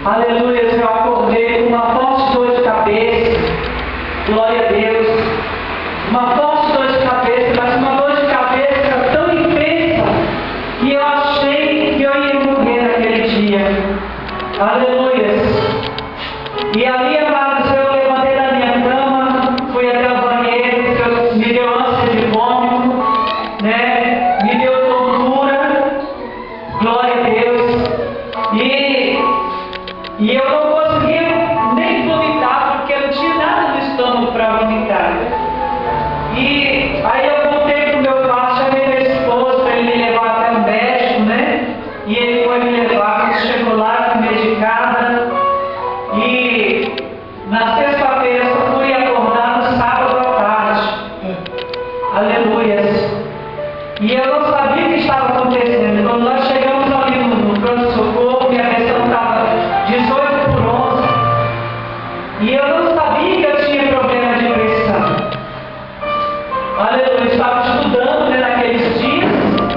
Aleluia, eu acordei com uma forte dor de cabeça. Glória a Deus. Uma forte dor de cabeça, mas uma dor de cabeça tão intensa que eu achei que eu ia morrer naquele dia. Aleluia. E ali, amados, eu levantei da minha cama, fui até o banheiro, Deus me deu ânsia de vômito, né? Me deu tontura. Glória a Deus. E eu não conseguia nem vomitar, porque eu não tinha nada no estômago para vomitar. E aí eu voltei para o meu quarto, chamei meu esposo para ele me levar até o médico, né? E ele foi me levar, quando chegou lá, fui medicada. E na sexta-feira eu só fui acordar no sábado à tarde. Aleluia. E eu não sabia o que estava acontecendo. Quando nós chegamos ali no pronto-socorro, minha pressão estava 18 por 11. E eu não sabia que eu tinha problema de pressão. Aleluia, eu estava estudando, né, naqueles dias,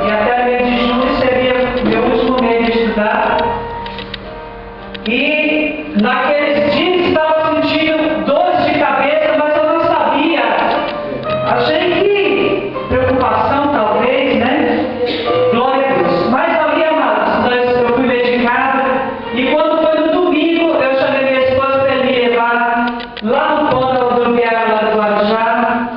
e até mês de junho seria meu último mês de estudar. E naqueles dias estava sentindo dores de cabeça, mas eu não sabia. Achei que preocupação, talvez, né? Glória a Deus. Mas ali, amados, eu fui medicada, e quando foi no domingo, eu chamei minha esposa para ele me levar lá no ponto da rodoviária lá do Guarujá.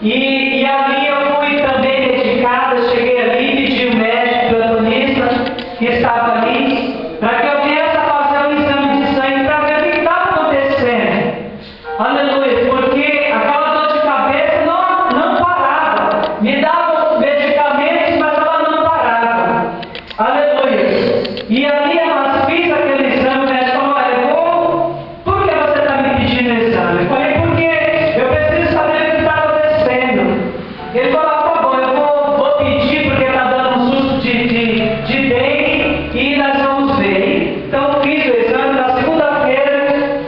E ali eu fui também medicada, cheguei ali, pedi o médico, o plantonista, que estava ali, para que eu viesse a fazer um exame de sangue para ver o que estava acontecendo. Aleluia, porque aquela dor de cabeça não parava. Me dava medicamentos, mas ela não parava. Aleluia. E ali, amados, fiz aquele exame, o médico falou, olha, por que você está me pedindo o exame? Eu falei, porque eu preciso saber o que está acontecendo. Ele falou, tá bom, eu vou pedir, porque está dando um susto de dengue, e nós vamos ver. Então fiz o exame na segunda-feira,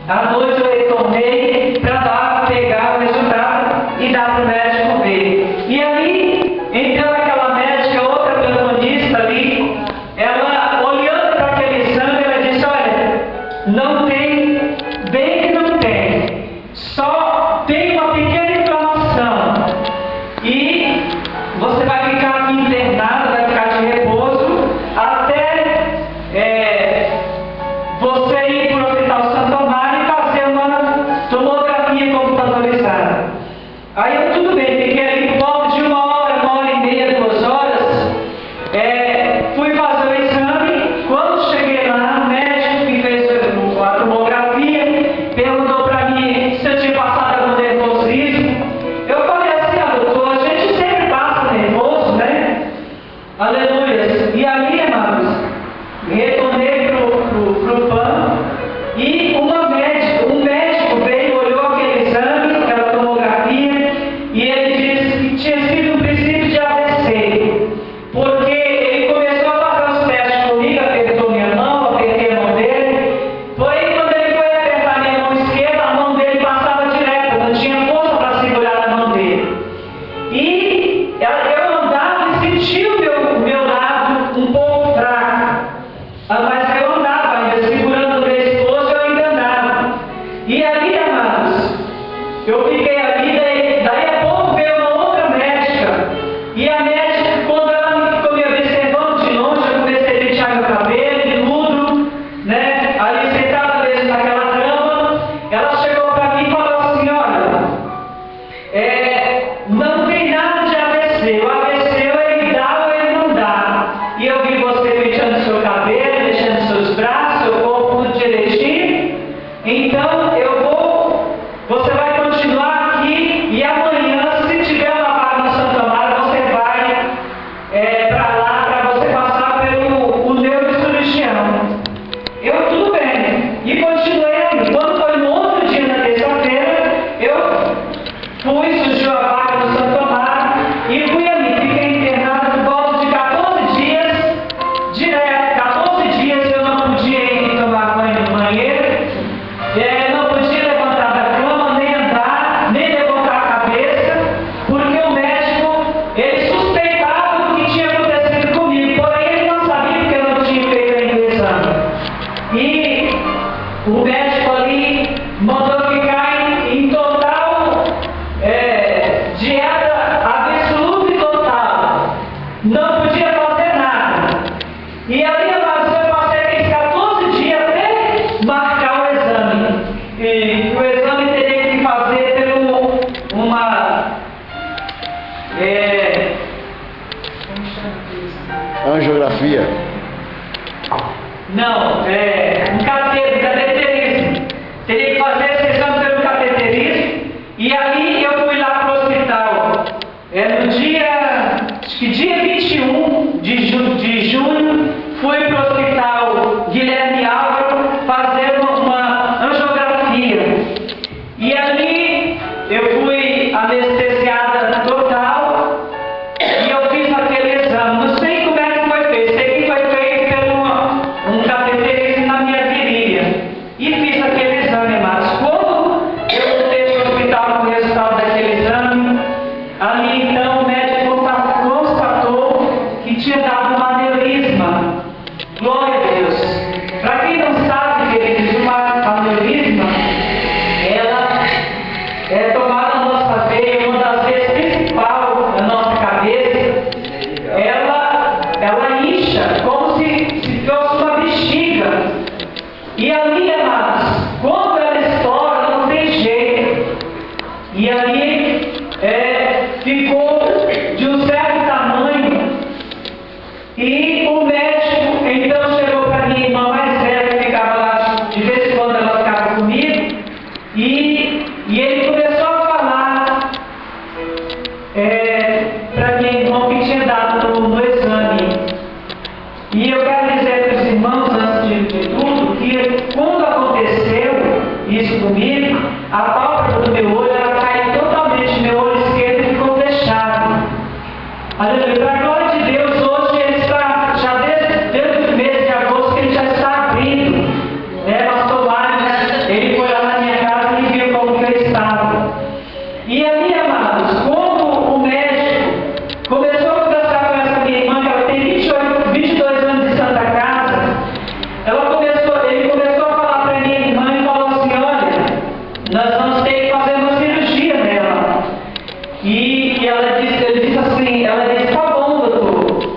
à noite eu retornei para lá pegar o resultado e dar para o médico ver. E ali, entrou aquela médica, outra plantonista ali, ela olhando para aquele exame, ela disse, olha, não tem, dengue não tem, só tem uma pequena inflamação. E você vai ficar aqui internado, vai ficar de repouso, até você ir para o Hospital Santo Amaro e fazer uma tomografia computadorizada. Aí eu, tudo bem, fiquei ali por volta de 1h, 1h30, 2 horas, fui fazer o exame. Quando cheguei lá, o médico que fez a tomografia perguntou para mim se eu tinha passado algum nervosismo. Eu falei assim, doutor, a gente sempre passa nervoso, né? Aleluia. E ali, amados, retornei pro PAN e um médico veio, olhou aquele exame, aquela tomografia, e ele disse que tinha sido um princípio de AVC, porque ele começou a fazer os testes comigo, apertou minha mão, apertei a mão dele. Foi quando ele foi apertar minha mão esquerda, a mão dele passava direto, não tinha força para segurar a mão dele. E eu andava e sentia o meu lado um pouco fraco, mas eu andava ainda segurando o meu esposo, eu ainda andava. E ali, amados, eu fiquei ali, daí a pouco veio uma outra médica, e a médica, quando ela ficou me observando de longe, eu comecei a pentear meu cabelo e tudo, né? Ali sentada mesmo naquela cama, ela chegou para mim e falou assim, olha, não tem nada de AVC, o AVC ele dá ou ele não dá. E eu vi você penteando seu cabelo, deixando seus braços, seu corpo tudo direitinho, então você vai continuar aqui, e amanhã, se tiver uma vaga no Santo Amaro, você vai para lá, para você passar pelo neurocirurgião. Eu, tudo bem, e continuei ali. Quando foi no outro dia, na terça-feira, eu fui, surgiu a vaga no Santo Amaro, e fui ali, fiquei internado por volta de 14 dias, direto, 14 dias eu não podia ir tomar banho no banheiro, não podia levantar da cama, nem andar, nem levantar a cabeça, porque o médico, ele suspeitava do que tinha acontecido comigo, porém ele não sabia porque eu não tinha feito ainda o exame. E o médico ali mandou ficar em total dieta absoluta e total. Não podia fazer nada. E ali eu passei aqueles 14 dias até marcar o exame. E o exame teria que fazer pelo angiografia. Não, um cateterismo. Teria que fazer esse exame pelo cateterismo. E ali eu fui lá para o hospital. No dia 21 de junho, fui para o hospital Guilherme Álvaro fazer uma angiografia. E ali eu fui anestesiada total e eu fiz aquele exame. Não sei como é que foi feito. Sei que foi feito pelo um cateterismo na minha virilha. E fiz aquele exame, mas quando eu voltei para o hospital com o resultado daquele exame, ali então o médico constatou que tinha dado um aneurisma. Glória a Deus. Para quem não sabe, queridos, uma aneurisma, ela é tomada na nossa veia, uma das veias principal da nossa cabeça. Ela incha como se fosse uma bexiga. E ali, amados, quando ela estoura, não tem jeito. E ali ficou de um certo tamanho. E o médico então chegou para minha irmã mais velha, que ficava lá, de vez em quando ela ficava comigo, e ele começou a falar para minha irmã que tinha dado no exame. E eu quero dizer para os irmãos, antes de tudo, que quando aconteceu isso comigo, a pálpebra do meu olho ela caiu totalmente, meu olho esquerdo ficou fechado. Aleluia. Para a glória de Deus, hoje ele está, já desde o mês de agosto, ele já está abrindo. Pastor Mário, ele foi lá na minha casa e viu como que eu estava. E ali, amados, quando o médico começou a conversar com essa minha irmã, que ela tem 22 anos de Santa Casa, ele começou a falar para minha irmã e falou assim: olha, nós vamos ter que fazer uma cirurgia nela. E ele disse assim, ela disse: tá bom, doutor.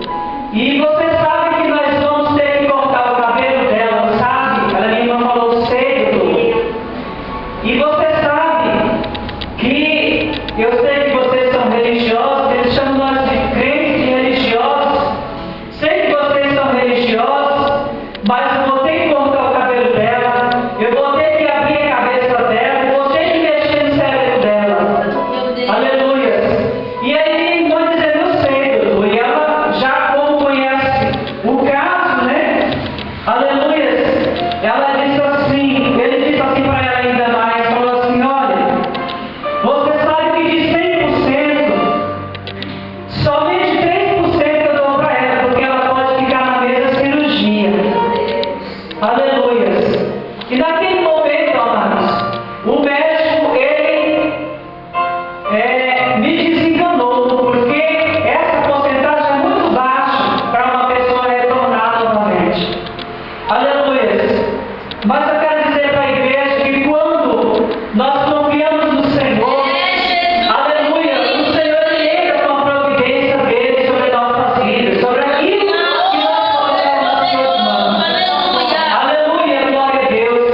E você sabe que nós vamos ter que cortar o cabelo dela, sabe? Minha irmã falou: sei, doutor. E você sabe que eu sei que vocês são religiosos, eles chamam nós de crentes e religiosos. Sei que vocês são religiosos, mas eu vou ter que cortar o cabelo dela, eu vou ter que abrir a cabeça dela, eu vou ter que mexer no cérebro dela. Aleluia. E aí minha irmã dizendo: eu sei, doutor. E ela já como conhece o caso, né? Aleluia. Ela disse assim, ele disse assim para ela ainda mais, falou assim: olha, você sabe que de 100%, somente 3% eu dou para ela, porque ela pode ficar na mesa cirurgia. Aleluia. E naquele momento, amados, o médico, ele me desenganou, porque essa porcentagem é muito baixa para uma pessoa retornar novamente. Aleluia. Mas eu quero dizer para a igreja que quando nós confiamos no Senhor, aleluia, o Senhor ele entra com a providência dele sobre nossas vidas, sobre aquilo que nós colocamos nas suas mãos. Aleluia, glória a Deus.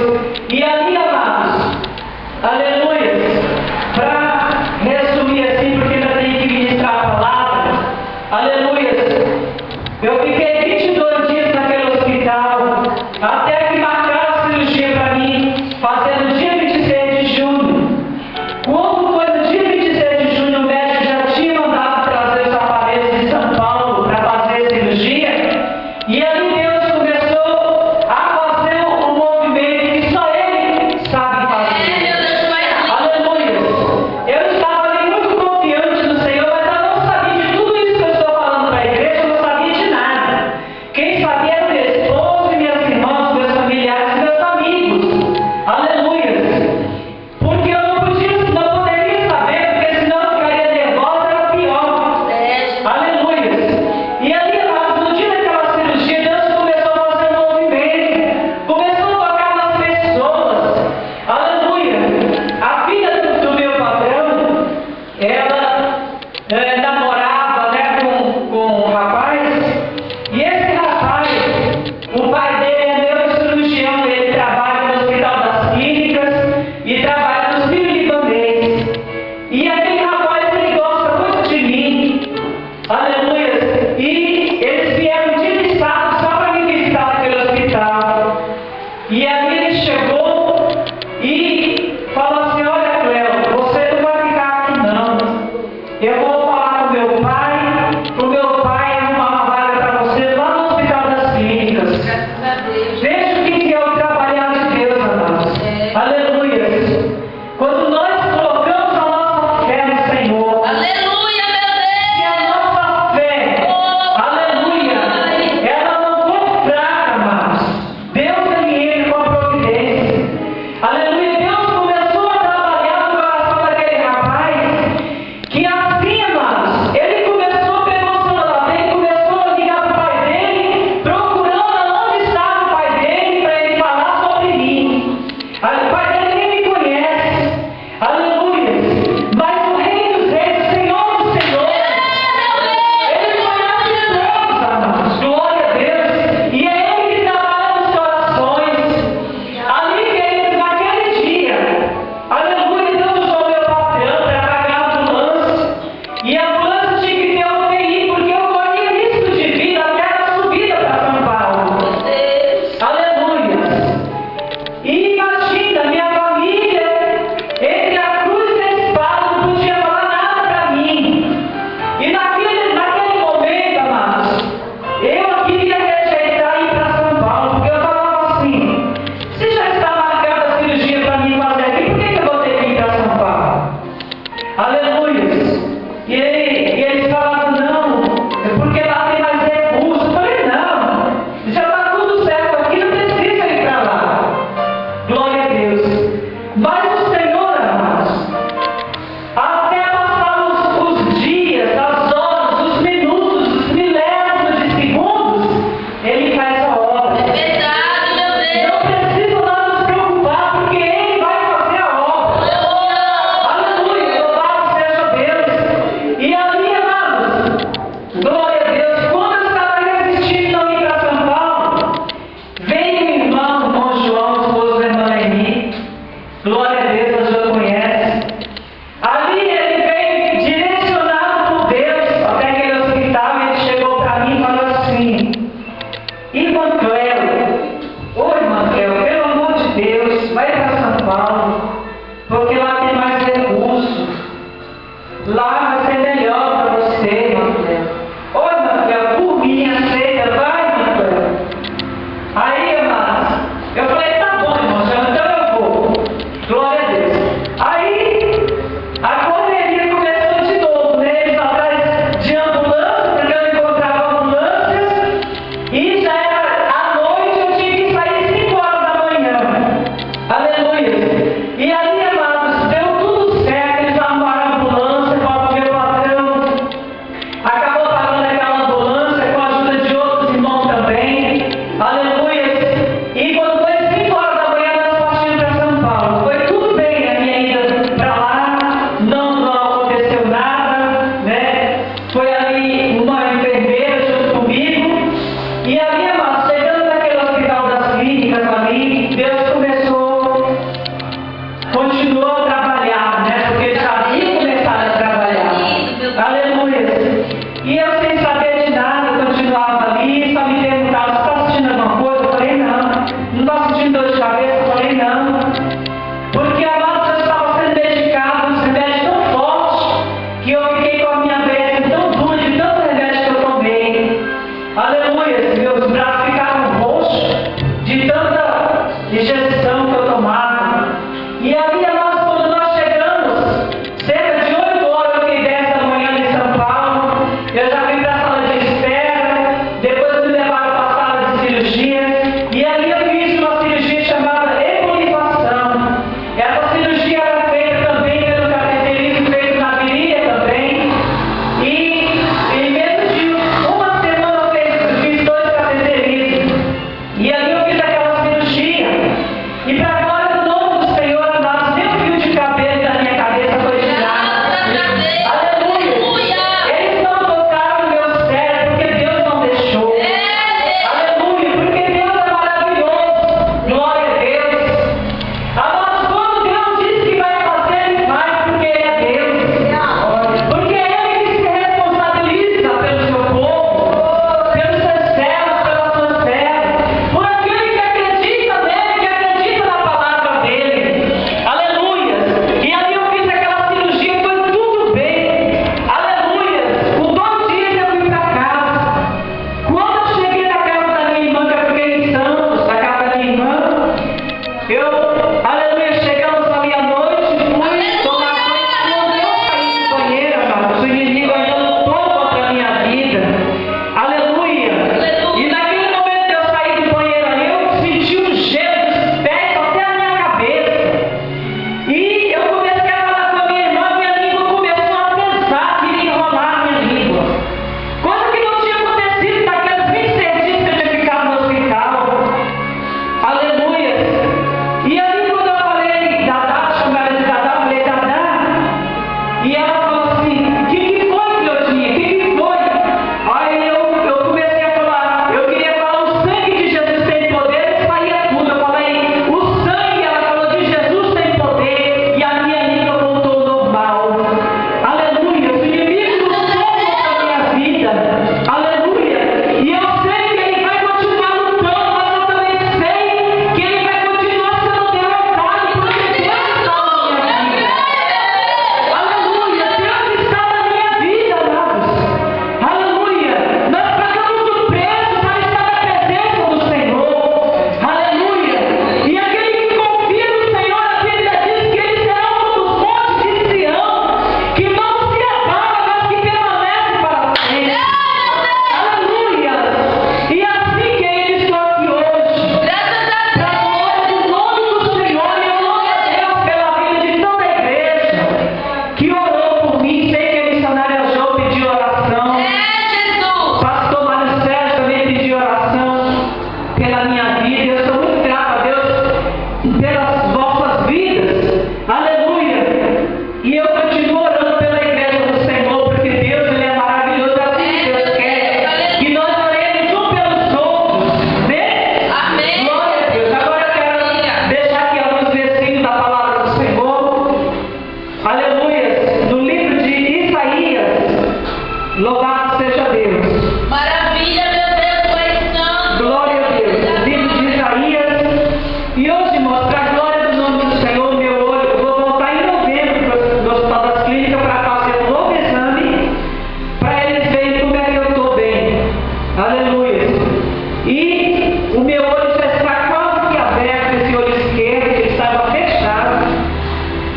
E ali, amados, aleluia, para resumir assim, porque ainda tenho que ministrar a palavra, aleluia, eu fiquei 22 dias naquele hospital, até que marcaram a cirurgia E aí ele chegou e falou assim: olha, Cleo, você não vai ficar aqui não. Eu vou falar com o meu pai arrumar uma vaga para você lá no Hospital das Clínicas. Veja o que é o trabalhar de Deus, amados. Aleluia. Quando nós colocamos a nossa fé no Senhor. Aleluia, meu Deus. E a nossa fé, aleluia, ela não for fraca, amados. Deus ele entra com a providência. Aleluia. Deus começou a trabalhar no coração daquele rapaz, que assim, amados, ele começou, pegou o celular dele, começou a ligar para o pai dele, procurando onde estava o pai dele, para ele falar sobre mim. O pai dele nem me conhece. Aleluia. Mas o Rei dos Reis, o Senhor dos Senhores, ele conhece todos, amados. Glória a Deus. E é Ele que trabalha nos corações. Ali, queridos, naquele dia, aleluia, Deus usou o meu patrão para pagar a ambulância. E a ambulância tinha que ter UTI, porque eu corria risco de vida até a subida para São Paulo. Aleluia. E imagina, minha família, entre a cruz e a espada, não podia falar nada para mim. E naquele momento, amados, eu queria rejeitar e ir para São Paulo, porque eu falava assim: se já está marcada a cirurgia para mim fazer aqui, por que eu vou ter que ir para São Paulo? Aleluia. E eles falavam: não, é porque lá tem mais recursos. Eu falei: não, já está tudo certo aqui, não precisa ir para lá. Glória a Deus. Mas o Senhor, amados, até passar os dias, as horas, os minutos, os milésimos de segundos, Ele faz a obra. Verdade, meu Deus. Não precisa lá nos preocupar, porque Ele vai fazer a obra. Aleluia, louvado seja Deus. E ali, amados, glória a Deus, quando eu estava resistindo a ir para São Paulo, veio o irmão Dom João, esposo da irmã Leni. Glória a Deus, você já conhece. Ali ele veio direcionado por Deus até aquele hospital, e ele chegou para mim e falou assim: irmã Cleo, ô irmã Cleo, pelo amor de Deus, vai para São Paulo, porque lá tem mais recursos. Lá vai ser melhor para você, irmã Cleo. Ô irmã Cleo, por mim, aceita, vai, irmã Cleo. Aí, amados, eu falei: tá bom, irmão, então eu vou. Glória a Deus. Aí, a correria começou de novo, né? Eles atrás de ambulância, porque eu não encontrava ambulâncias. E já era à noite, eu tinha que sair 5 horas da manhã. Aleluia. E aí, amados, deu tudo certo. Eles arrumaram a ambulância para o meu patrão. Acabou pagando aquela ambulância com a ajuda de outros irmãos também. Aleluia. E quando foi 5 horas da manhã, nós partimos para São Paulo. Foi tudo bem a minha ida para lá, não aconteceu nada, né? Foi ali uma enfermeira junto comigo. E ali, amados, chegando naquele Hospital das Clínicas ali, Deus continuou a trabalhar, né? Porque ele já havia começado a trabalhar. Aleluia. E eu, sem saber de nada, eu continuava ali, só me perguntava: você está sentindo alguma coisa? Eu falei: não está sentindo dor de cabeça? Eu falei: não. Porque a nossa estava sendo dedicada a um remédio tão forte, que eu fiquei com a minha veia tão dura de tanto remédio que eu tomei. Aleluia. Meus braços ficaram roxos de tanta injeção que eu tomava. E ali, amados, quando nós chegamos, cerca de 8 horas, eu fiquei 10 da manhã em São Paulo. Eu já fui para a sala de espera, depois me levaram para a sala de cirurgia. E ali eu fiz uma cirurgia chamada embolização. Essa cirurgia era feita também pelo cateterismo, feito na virilha também. E em menos de uma semana eu fiz 2 cateterismos. E ali eu fiz aquela cirurgia. E para agora Aleluia, chegamos ali à noite, fui tomar banho, quando eu saí do banheiro, amados, o inimigo ainda lutou contra a minha vida. Aleluia. E naquele momento que eu saí do banheiro ali, eu senti um gelo dos pés até a minha cabeça. E eu comecei a falar com a minha irmã, minha língua começou a pesar, queria enrolar a minha língua. Coisa que não tinha acontecido naqueles 26 dias que eu tinha ficado no hospital. Aleluia. E ali quando eu falei, Dadá, chamava de Dadá, eu falei, Dadá. E ela falou assim, o que foi, filhotinha? O que foi? Aí eu comecei a falar, eu queria falar, o sangue de Jesus tem poder, e saía tudo. Eu falei, o sangue, ela falou, de Jesus tem poder, e a minha língua voltou ao normal. Aleluia. Os inimigos lutou contra a minha vida. Aleluia. E eu sei que ele vai continuar lutando, mas eu também sei que ele vai continuar sendo derrotado, porque Deus está na minha vida. Aleluia. Deus está na minha vida, amados. Aleluia. Nós pagamos o preço para estar na presença do Senhor. Aleluia. E aquele que confia no Senhor, a Bíblia diz que eles serão como os montes de Sião, que não se abala, mas que permanece para sempre. Aleluia. E assim que ele estou aqui hoje, para a glória do nome do Senhor, e eu louvo a Deus pela vida de toda a igreja que orou por mim. Sei que a missionária Jo pediu oração. Pastor Mário Sérgio também pediu oração pela minha vida. Eu sou muito grato a Deus pelas vossas vidas. Aleluia. E eu continuo orando pela igreja do Senhor, porque Deus, Ele é maravilhoso. Assim que Deus quer que nós oremos um pelos outros. Né? Amém. Glória a Deus. Agora eu quero deixar aqui alguns versículos da palavra do Senhor. Aleluia. No livro de Isaías. Louvado seja Deus. Maravilha, meu Deus, Pai Santo. Glória a Deus. Livro de Isaías. E hoje, irmãos, para a glória do nome do Senhor, meu olho, eu vou voltar em novembro no Hospital das Clínicas para fazer um novo exame, para eles verem como é que eu estou bem. Aleluia. E o meu olho já está quase que aberto, esse olho esquerdo, que estava fechado.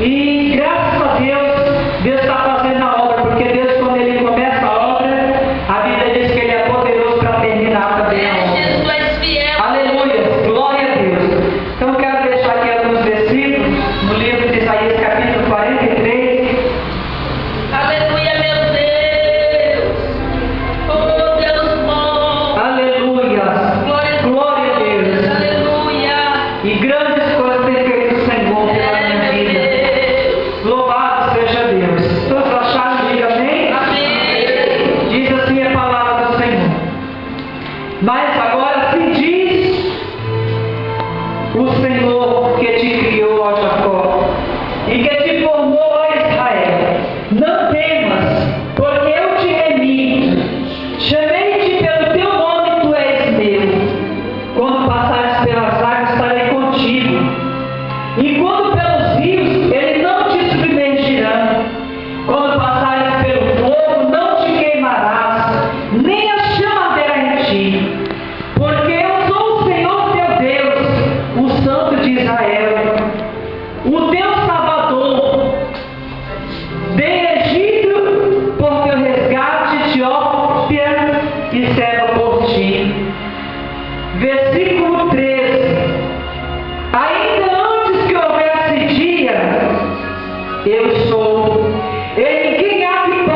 E graças a Deus, Deus está fazendo a obra, porque Deus, quando Ele começa a obra, a Bíblia diz que Ele é poderoso para terminar também a obra. Jesus, tu és fiel. Aleluia, glória a Deus. Então eu quero deixar aqui alguns versículos no livro de Isaías, capítulo 43. Aleluia, meu Deus. Oh, Deus bom. Aleluia, glória a Deus. Aleluia. E grandes coisas tem feito o Senhor pela minha Meu vida. Deus. Louvado seja Deus. Todos acharam? Diga amém. Amém. Diz assim a palavra do Senhor. Mas agora se diz o Senhor que te criou, ó Jacó, e que te formou, ó Israel. Não temas, porque eu te remi. Chamei-te pelo teu nome, tu és meu. Quando passares pelas águas, estarei contigo. E quando pelos rios, eles não te submergirão. Quando passares pelo fogo, não te queimarás, nem a chama arderá em ti. Porque eu sou o Senhor teu Deus, o Santo de Israel, o teu Salvador. Dei Egito por teu resgate, Etiópia e Seba por ti. Versículo 13. Ainda antes que houvesse dia, eu sou. Em quem há que